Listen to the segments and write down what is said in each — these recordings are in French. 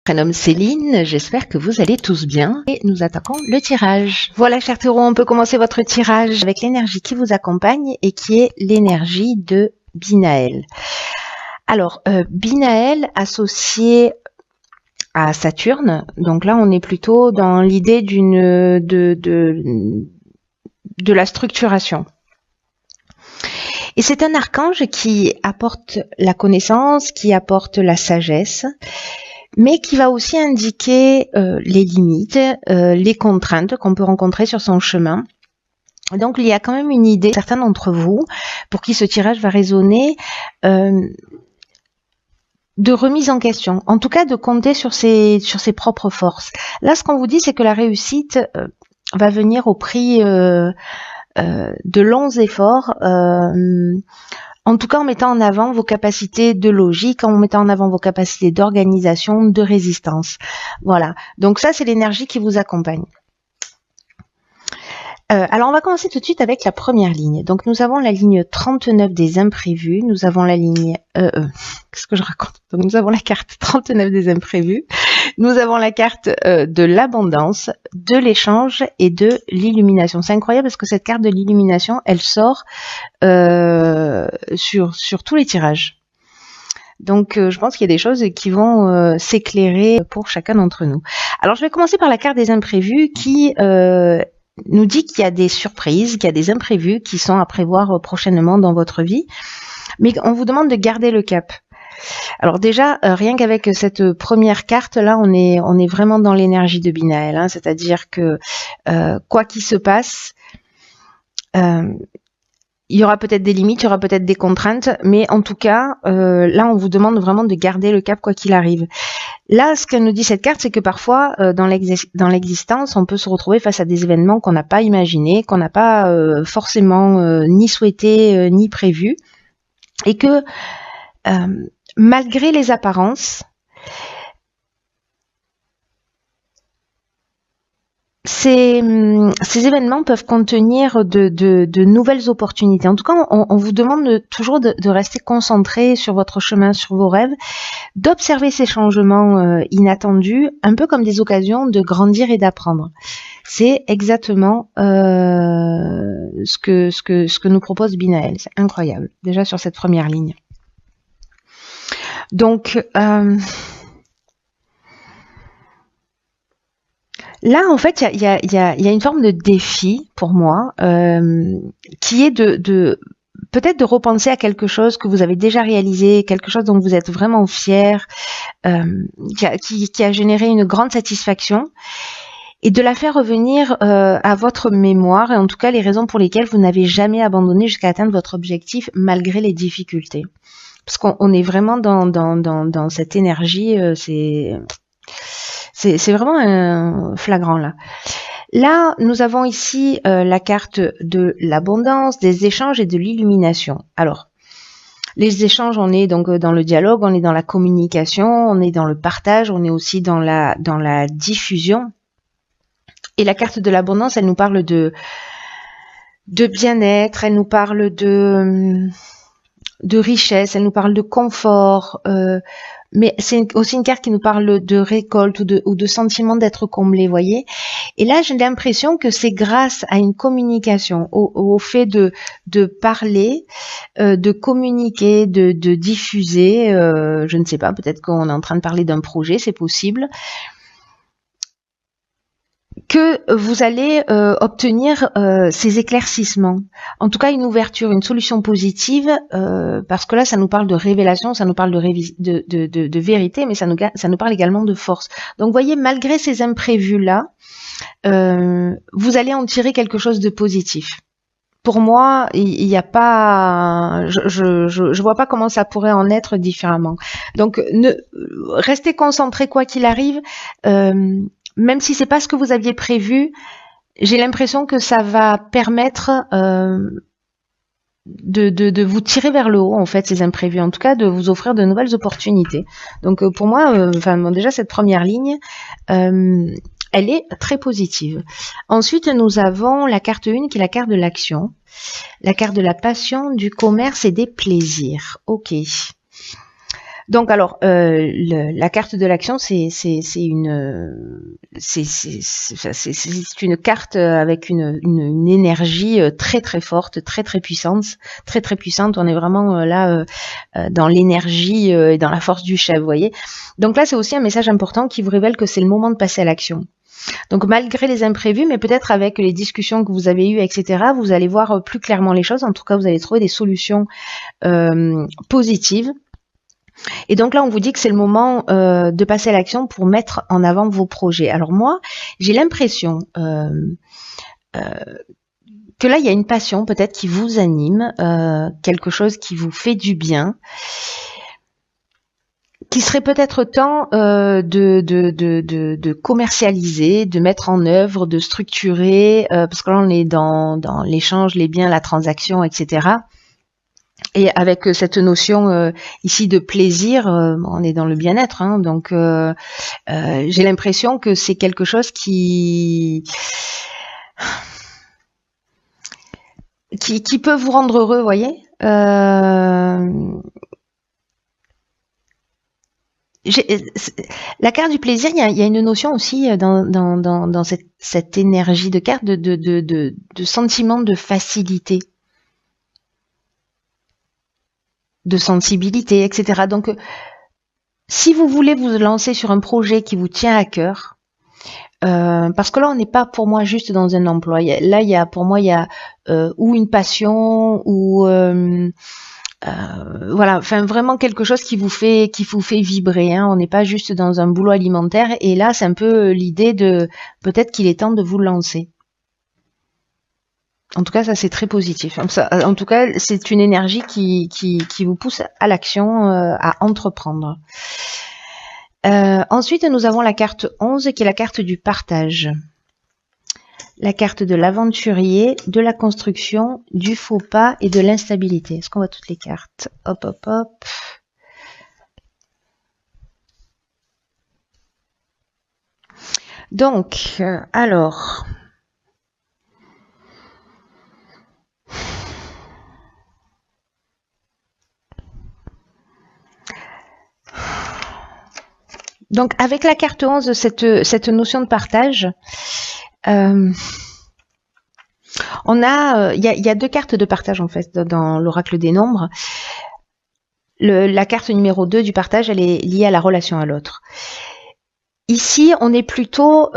Prénom Céline, j'espère que vous allez tous bien et nous attaquons le tirage. Voilà chers taureaux, on peut commencer votre tirage avec l'énergie qui vous accompagne et qui est l'énergie de Binaël. Alors, Binaël associé à Saturne, donc là on est plutôt dans l'idée de la structuration. Et c'est un archange qui apporte la connaissance, qui apporte la sagesse, mais qui va aussi indiquer les limites, les contraintes qu'on peut rencontrer sur son chemin. Donc il y a quand même une idée, certains d'entre vous, pour qui ce tirage va résonner, de remise en question, en tout cas de compter sur ses propres forces. Là, ce qu'on vous dit, c'est que la réussite va venir au prix de longs efforts, en tout cas en mettant en avant vos capacités de logique, en mettant en avant vos capacités d'organisation, de résistance. Voilà, donc ça c'est l'énergie qui vous accompagne. Alors on va commencer tout de suite avec la première ligne. Donc nous avons la ligne 39 des imprévus, nous avons la ligne... qu'est-ce que je raconte? Donc nous avons la carte 39 des imprévus, nous avons la carte de l'abondance, de l'échange et de l'illumination. C'est incroyable parce que cette carte de l'illumination, elle sort sur tous les tirages. Donc je pense qu'il y a des choses qui vont s'éclairer pour chacun d'entre nous. Alors je vais commencer par la carte des imprévus qui nous dit qu'il y a des surprises, qu'il y a des imprévus qui sont à prévoir prochainement dans votre vie, mais on vous demande de garder le cap. Alors déjà, rien qu'avec cette première carte là, on est vraiment dans l'énergie de Binaël, hein, c'est-à-dire que quoi qu'il se passe, il y aura peut-être des limites, il y aura peut-être des contraintes, mais en tout cas, là, on vous demande vraiment de garder le cap quoi qu'il arrive. Là, ce que nous dit cette carte, c'est que parfois, dans l'existence, on peut se retrouver face à des événements qu'on n'a pas imaginés, qu'on n'a pas forcément ni souhaité, ni prévu, et que malgré les apparences, ces événements peuvent contenir de nouvelles opportunités. En tout cas, on vous demande toujours de rester concentré sur votre chemin, sur vos rêves, d'observer ces changements inattendus, un peu comme des occasions de grandir et d'apprendre. C'est exactement ce que nous propose Binaël. C'est incroyable, déjà sur cette première ligne. Donc... là, en fait, il y a une forme de défi pour moi, qui est de peut-être de repenser à quelque chose que vous avez déjà réalisé, quelque chose dont vous êtes vraiment fier, qui a généré une grande satisfaction, et de la faire revenir à votre mémoire, et en tout cas les raisons pour lesquelles vous n'avez jamais abandonné jusqu'à atteindre votre objectif malgré les difficultés. Parce qu'on est vraiment dans cette énergie, c'est vraiment flagrant là. Là, nous avons ici la carte de l'abondance, des échanges et de l'illumination. Alors, les échanges, on est donc dans le dialogue, on est dans la communication, on est dans le partage, on est aussi dans la diffusion. Et la carte de l'abondance, elle nous parle de bien-être, elle nous parle de richesse, elle nous parle de confort, mais c'est aussi une carte qui nous parle de récolte ou de sentiment d'être comblé, voyez. Et là, j'ai l'impression que c'est grâce à une communication, au fait de parler, de communiquer, de diffuser, je ne sais pas, peut-être qu'on est en train de parler d'un projet, c'est possible, que vous allez obtenir ces éclaircissements. En tout cas, une ouverture, une solution positive, parce que là, ça nous parle de révélation, ça nous parle de vérité, mais ça nous parle également de force. Donc, vous voyez, malgré ces imprévus-là, vous allez en tirer quelque chose de positif. Pour moi, il n'y a pas, je vois pas comment ça pourrait en être différemment. Donc, restez concentrés quoi qu'il arrive. Même si c'est pas ce que vous aviez prévu, j'ai l'impression que ça va permettre de vous tirer vers le haut, en fait, ces imprévus. En tout cas, de vous offrir de nouvelles opportunités. Donc, pour moi, bon, déjà, cette première ligne, elle est très positive. Ensuite, nous avons la carte 1 qui est la carte de l'action. La carte de la passion, du commerce et des plaisirs. Ok. Donc alors, la carte de l'action, c'est une carte avec une énergie très très forte, très très puissante, très très puissante. On est vraiment là dans l'énergie et dans la force du chef, vous voyez. Donc là, c'est aussi un message important qui vous révèle que c'est le moment de passer à l'action. Donc malgré les imprévus, mais peut-être avec les discussions que vous avez eues, etc., vous allez voir plus clairement les choses. En tout cas, vous allez trouver des solutions positives. Et donc là, on vous dit que c'est le moment de passer à l'action pour mettre en avant vos projets. Alors moi, j'ai l'impression que là, il y a une passion peut-être qui vous anime, quelque chose qui vous fait du bien, qui serait peut-être temps de commercialiser, de mettre en œuvre, de structurer, parce que là, on est dans l'échange, les biens, la transaction, etc. Et avec cette notion ici de plaisir, on est dans le bien-être, hein, donc j'ai l'impression que c'est quelque chose qui peut vous rendre heureux, vous voyez. La carte du plaisir, il y a une notion aussi dans cette énergie de carte de sentiment de facilité, de sensibilité, etc. Donc, si vous voulez vous lancer sur un projet qui vous tient à cœur, parce que là, on n'est pas pour moi juste dans un emploi. Là, pour moi, il y a ou une passion ou voilà, enfin vraiment quelque chose qui vous fait vibrer. Hein. On n'est pas juste dans un boulot alimentaire. Et là, c'est un peu l'idée de peut-être qu'il est temps de vous lancer. En tout cas, ça c'est très positif. En tout cas, c'est une énergie qui vous pousse à l'action, à entreprendre. Ensuite, nous avons la carte 11 qui est la carte du partage. La carte de l'aventurier, de la construction, du faux pas et de l'instabilité. Est-ce qu'on voit toutes les cartes? Hop, hop, hop. Donc, alors... Donc, avec la carte 11, cette notion de partage, on a, il y a deux cartes de partage en fait dans l'oracle des nombres. La carte numéro 2 du partage, elle est liée à la relation à l'autre. Ici, on est plutôt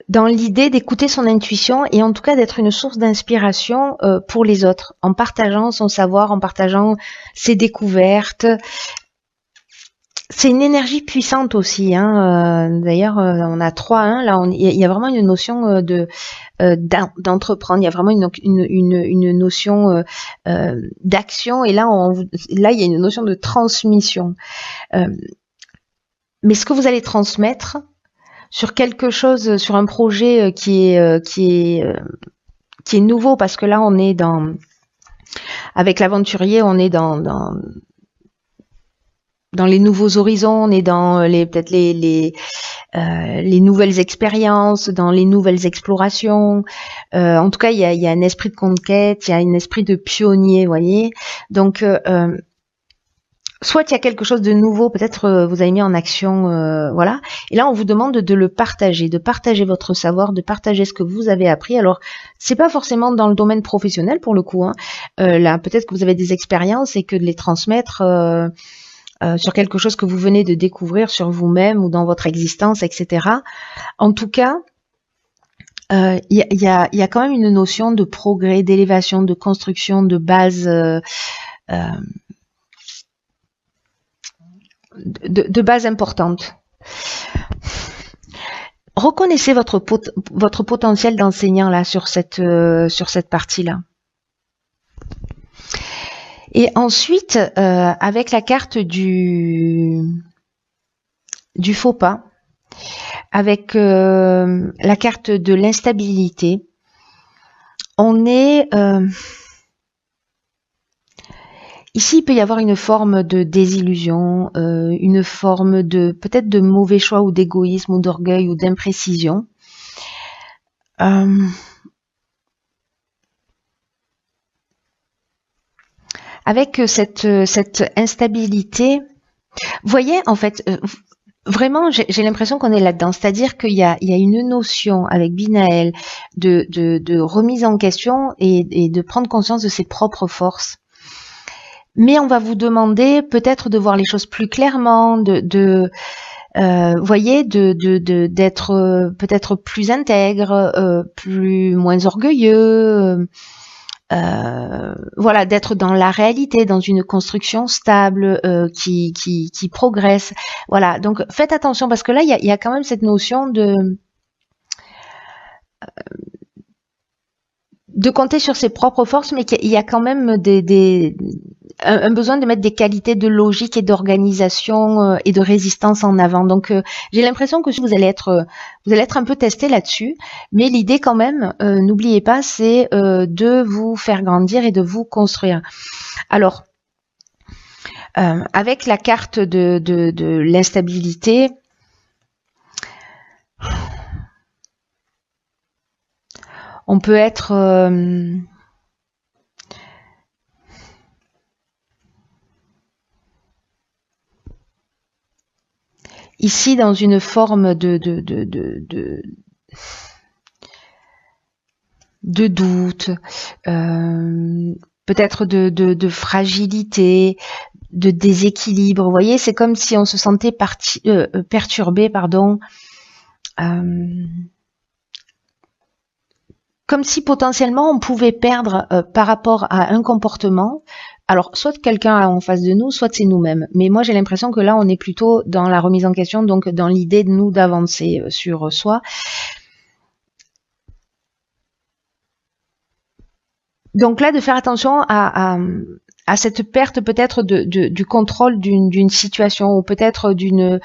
dans l'idée d'écouter son intuition et en tout cas d'être une source d'inspiration pour les autres, en partageant son savoir, en partageant ses découvertes. C'est une énergie puissante aussi. Hein. D'ailleurs, on a 3-1. Là, il y a vraiment une notion d'entreprendre. Il y a vraiment une notion d'action. Et là, il y a une notion de transmission. Mais ce que vous allez transmettre sur quelque chose, sur un projet qui est nouveau, parce que là, on est avec l'aventurier, on est dans les nouveaux horizons, on est dans peut-être les nouvelles expériences, dans les nouvelles explorations. En tout cas, il y a un esprit de conquête, il y a un esprit de pionnier, vous voyez. Donc, soit il y a quelque chose de nouveau, peut-être vous avez mis en action, voilà. Et là, on vous demande de le partager, de partager votre savoir, de partager ce que vous avez appris. Alors, c'est pas forcément dans le domaine professionnel pour le coup. Hein. Là, peut-être que vous avez des expériences et que de les transmettre. Sur quelque chose que vous venez de découvrir sur vous-même ou dans votre existence, etc. En tout cas, il y a quand même une notion de progrès, d'élévation, de construction, de base, de base importante. Reconnaissez votre potentiel d'enseignant là sur cette partie-là. Et ensuite, avec la carte du faux pas, avec la carte de l'instabilité, on est... ici, il peut y avoir une forme de désillusion, une forme de peut-être de mauvais choix ou d'égoïsme ou d'orgueil ou d'imprécision. avec cette instabilité, vous voyez, en fait, vraiment, j'ai l'impression qu'on est là-dedans. C'est-à-dire qu'il y a une notion avec Binaël de remise en question et de prendre conscience de ses propres forces. Mais on va vous demander peut-être de voir les choses plus clairement, voyez, d'être peut-être plus intègre, moins orgueilleux, voilà, d'être dans la réalité, dans une construction stable qui progresse. Voilà, donc faites attention parce que là, il y a quand même cette notion de compter sur ses propres forces, mais qu'il y a quand même un besoin de mettre des qualités de logique et d'organisation et de résistance en avant. Donc j'ai l'impression que vous allez être un peu testé là-dessus, mais l'idée quand même, n'oubliez pas, c'est de vous faire grandir et de vous construire. Alors avec la carte de l'instabilité, on peut être ici dans une forme de doute, peut-être de fragilité, de déséquilibre. Vous voyez, c'est comme si on se sentait perturbé, pardon. Comme si potentiellement on pouvait perdre par rapport à un comportement. Alors, soit quelqu'un en face de nous, soit c'est nous-mêmes. Mais moi, j'ai l'impression que là, on est plutôt dans la remise en question, donc dans l'idée de nous d'avancer sur soi. Donc là, de faire attention à cette perte peut-être du contrôle d'une situation ou peut-être d'une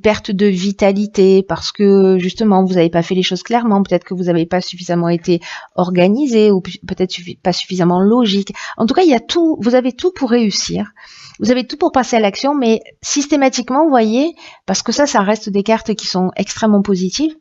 perte de vitalité parce que justement vous n'avez pas fait les choses clairement, peut-être que vous n'avez pas suffisamment été organisé ou peut-être pas suffisamment logique. En tout cas, il y a tout, vous avez tout pour réussir. Vous avez tout pour passer à l'action, mais systématiquement, vous voyez, parce que ça reste des cartes qui sont extrêmement positives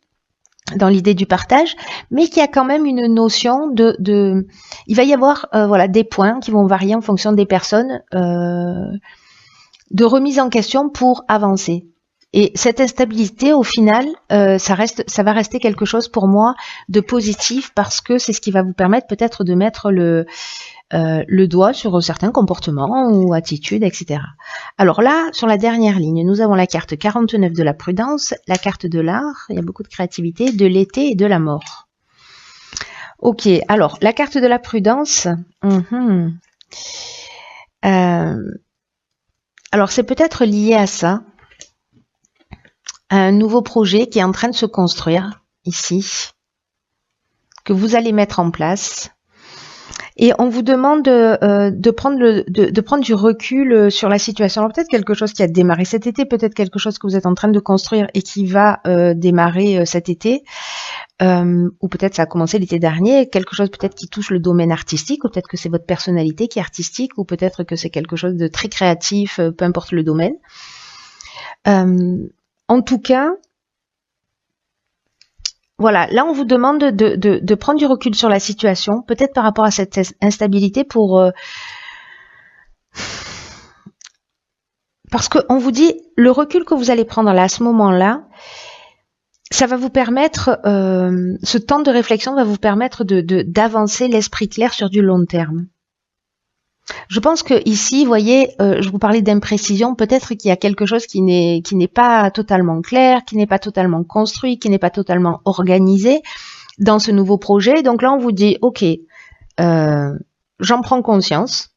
dans l'idée du partage, mais qu'il y a quand même une notion il va y avoir voilà des points qui vont varier en fonction des personnes de remise en question pour avancer. Et cette instabilité, au final, ça va rester quelque chose pour moi de positif parce que c'est ce qui va vous permettre peut-être de mettre le doigt sur certains comportements ou attitudes, etc. Alors là, sur la dernière ligne, nous avons la carte 49 de la prudence, la carte de l'art, il y a beaucoup de créativité, de l'été et de la mort. Ok, alors la carte de la prudence, alors c'est peut-être lié à ça, à un nouveau projet qui est en train de se construire ici, que vous allez mettre en place. Et on vous demande de prendre du recul sur la situation. Alors peut-être quelque chose qui a démarré cet été, peut-être quelque chose que vous êtes en train de construire et qui va démarrer cet été, ou peut-être ça a commencé l'été dernier, quelque chose peut-être qui touche le domaine artistique, ou peut-être que c'est votre personnalité qui est artistique, ou peut-être que c'est quelque chose de très créatif, peu importe le domaine. En tout cas, voilà, là on vous demande de prendre du recul sur la situation, peut-être par rapport à cette instabilité parce qu'on vous dit, le recul que vous allez prendre là, à ce moment-là, ça va vous permettre, ce temps de réflexion va vous permettre d'avancer l'esprit clair sur du long terme. Je pense que ici, vous voyez, je vous parlais d'imprécision, peut-être qu'il y a quelque chose qui n'est pas totalement clair, qui n'est pas totalement construit, qui n'est pas totalement organisé dans ce nouveau projet. Donc là, on vous dit, ok, j'en prends conscience,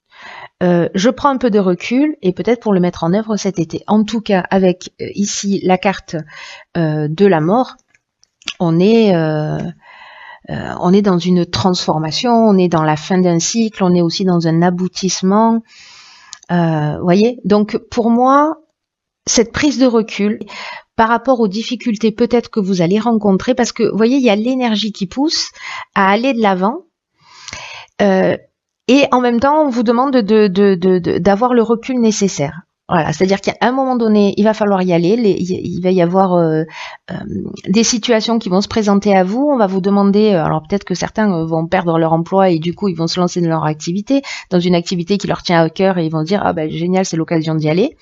je prends un peu de recul et peut-être pour le mettre en œuvre cet été. En tout cas, avec ici la carte de la mort, on est dans une transformation, on est dans la fin d'un cycle, on est aussi dans un aboutissement. Voyez, donc pour moi, cette prise de recul par rapport aux difficultés peut-être que vous allez rencontrer, parce que vous voyez, il y a l'énergie qui pousse à aller de l'avant. Et en même temps, on vous demande d'avoir le recul nécessaire. Voilà, c'est-à-dire qu'à un moment donné, il va falloir y aller. Il va y avoir des situations qui vont se présenter à vous. On va vous demander, alors peut-être que certains vont perdre leur emploi et du coup ils vont se lancer dans leur activité, dans une activité qui leur tient à cœur et ils vont dire ah ben génial, c'est l'occasion d'y aller.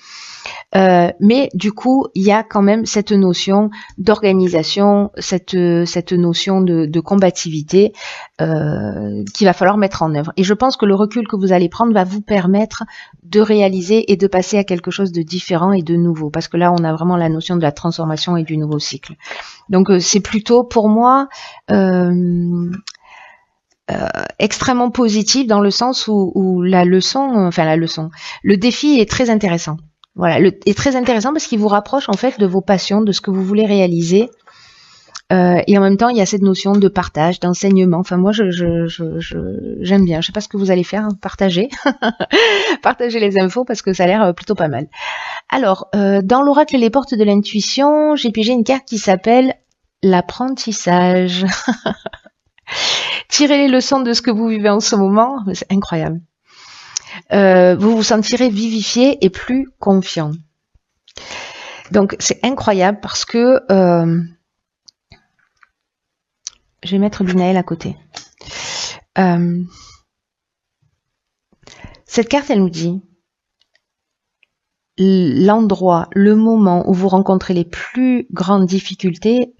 Mais du coup, il y a quand même cette notion d'organisation, cette notion de combativité qu'il va falloir mettre en œuvre. Et je pense que le recul que vous allez prendre va vous permettre de réaliser et de passer à quelque chose de différent et de nouveau. Parce que là, on a vraiment la notion de la transformation et du nouveau cycle. Donc, c'est plutôt pour moi extrêmement positif dans le sens où le défi est très intéressant. Voilà, est très intéressant parce qu'il vous rapproche en fait de vos passions, de ce que vous voulez réaliser. Et en même temps, il y a cette notion de partage, d'enseignement. Enfin, moi, j'aime bien. Je sais pas ce que vous allez faire, hein, partager, partager les infos parce que ça a l'air plutôt pas mal. Alors, dans l'oracle et les portes de l'intuition, j'ai pigé une carte qui s'appelle l'apprentissage. Tirez les leçons de ce que vous vivez en ce moment, c'est incroyable. Vous vous sentirez vivifié et plus confiant. Donc c'est incroyable parce que je vais mettre Binaël à côté. Cette carte, elle nous dit l'endroit, le moment où vous rencontrez les plus grandes difficultés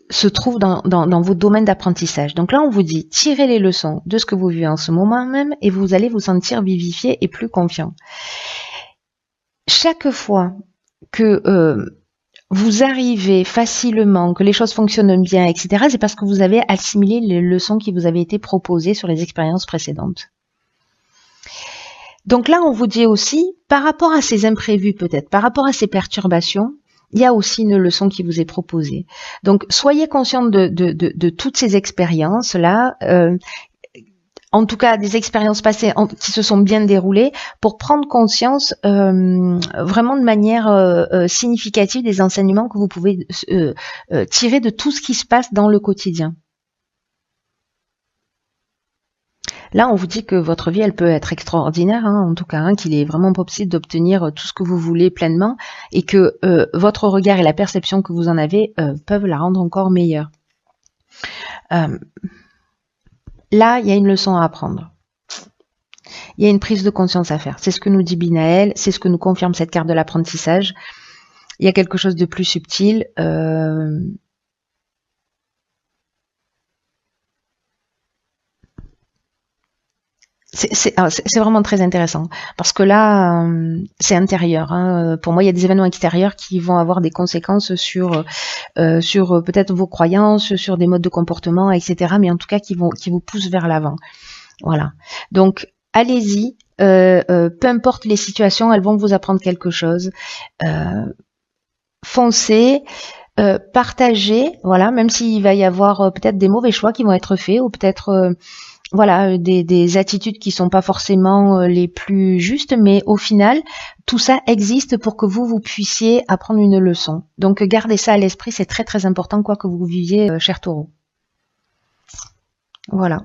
se trouve dans vos domaines d'apprentissage. Donc là, on vous dit, tirez les leçons de ce que vous vivez en ce moment même et vous allez vous sentir vivifié et plus confiant. Chaque fois que vous arrivez facilement, que les choses fonctionnent bien, etc., c'est parce que vous avez assimilé les leçons qui vous avaient été proposées sur les expériences précédentes. Donc là, on vous dit aussi, par rapport à ces imprévus peut-être, par rapport à ces perturbations, il y a aussi une leçon qui vous est proposée. Donc, soyez conscient de toutes ces expériences-là, en tout cas des expériences passées qui se sont bien déroulées, pour prendre conscience vraiment de manière significative des enseignements que vous pouvez tirer de tout ce qui se passe dans le quotidien. Là, on vous dit que votre vie, elle peut être extraordinaire, hein, en tout cas, hein, qu'il est vraiment possible d'obtenir tout ce que vous voulez pleinement et que votre regard et la perception que vous en avez peuvent la rendre encore meilleure. Là, il y a une leçon à apprendre. Il y a une prise de conscience à faire. C'est ce que nous dit Binaël, c'est ce que nous confirme cette carte de l'apprentissage. Il y a quelque chose de plus subtil. C'est vraiment très intéressant parce que là, c'est intérieur. Hein. Pour moi, il y a des événements extérieurs qui vont avoir des conséquences sur peut-être vos croyances, sur des modes de comportement, etc. Mais en tout cas, qui vous poussent vers l'avant. Voilà. Donc, allez-y. Peu importe les situations, elles vont vous apprendre quelque chose. Foncez. Partagez. Voilà. Même s'il va y avoir peut-être des mauvais choix qui vont être faits ou peut-être voilà, des attitudes qui sont pas forcément les plus justes, mais au final, tout ça existe pour que vous puissiez apprendre une leçon. Donc, gardez ça à l'esprit, c'est très très important, quoi que vous viviez, cher Taureau. Voilà.